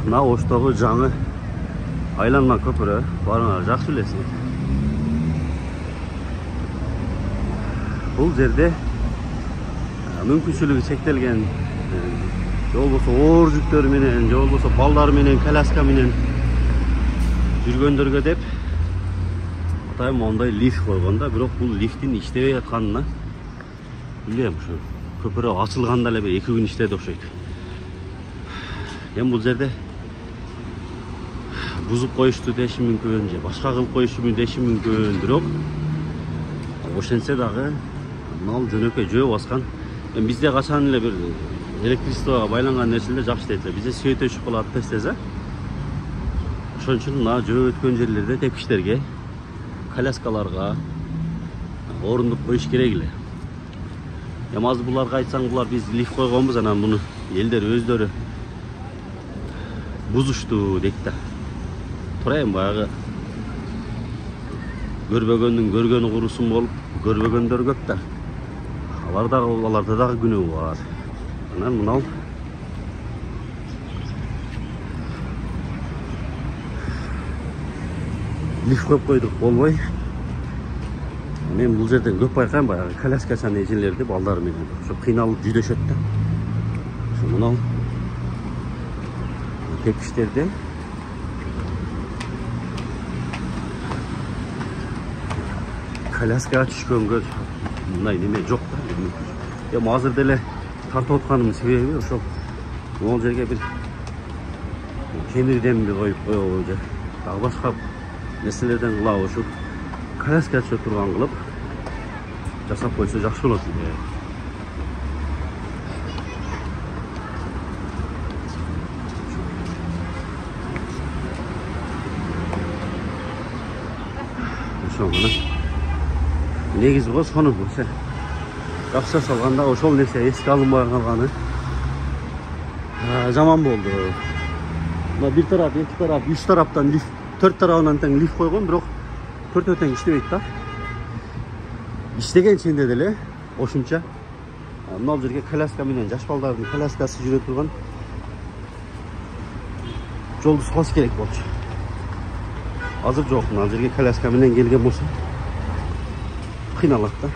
мына Оштогу жаңы айланма көпүрө барыңар жакшы билесиңер. Бул жерде мүмкүнчүлүгү чектелген же болбосо оор жүктөр менен, же болбосо балдар менен, коляска менен жүргөндөргө деп атайын мондай лифт койгон да, бирок бул лифттин иштебей атканына билбейм, ушу көпүрө ачылганда эле 2 күн иштеди окшойт. Эми бул жерде бузуп коюшту деши мүмкүн, же башка кылып коюшту деши мүмкүн, бирок ошентсе дагы мына жөнөкөй жөө баскан. Бизде качан эле бир электричествого байланган нерселер жакшы дейт эле. Бизде свет өчүп калат тез-тез. Ошон үчүн мына жөө өткөн жерлерде тепкичтерге, коляскаларга орундук коюш керек эле. Эми азыр буларга айтсаң, булар биз лифт койгонбуз, анан муну элдер өздөрү бузушту дейт да. Турайын баягы көрбөгөндүн көргөнү курусун болуп, көрбөгөндөр көп да. Аларда дагы күнөө бар. Анан мынау лифт коюп койдук болбой. Мен бул жерден көп байкайм, баягы коляскачан эжелерди балдары менен ошо кыйналып жүдөшөт да. Ошо мынау тепкичтерде коляскага түшкөнгө мындай неме жок да. Эми азыр деле тартып атканымдын себеби ошол могул жерге бир кемирденди коюп коелу же дагы башка нерселерден кылабы, ушу коляска түшө турган кылып жасап койсо жакшы болот эле. Ошо мына негизи го сону жакшы жасалганда ошол нерсе эске алынбай калганы жаман болду. Мына бир тарап, эки тарап, 3 тараптан лифт, 4 тарабынан тең лифт койгон, бирок 4 тең иштебейт да. Иштеген ченде деле ошунча мына жерге коляска менен жаш балдардын коляскасы жүрө турган жолду салыш керек болчу. Азыр жок, мына жерге коляска менен келген болсо кыйналат да.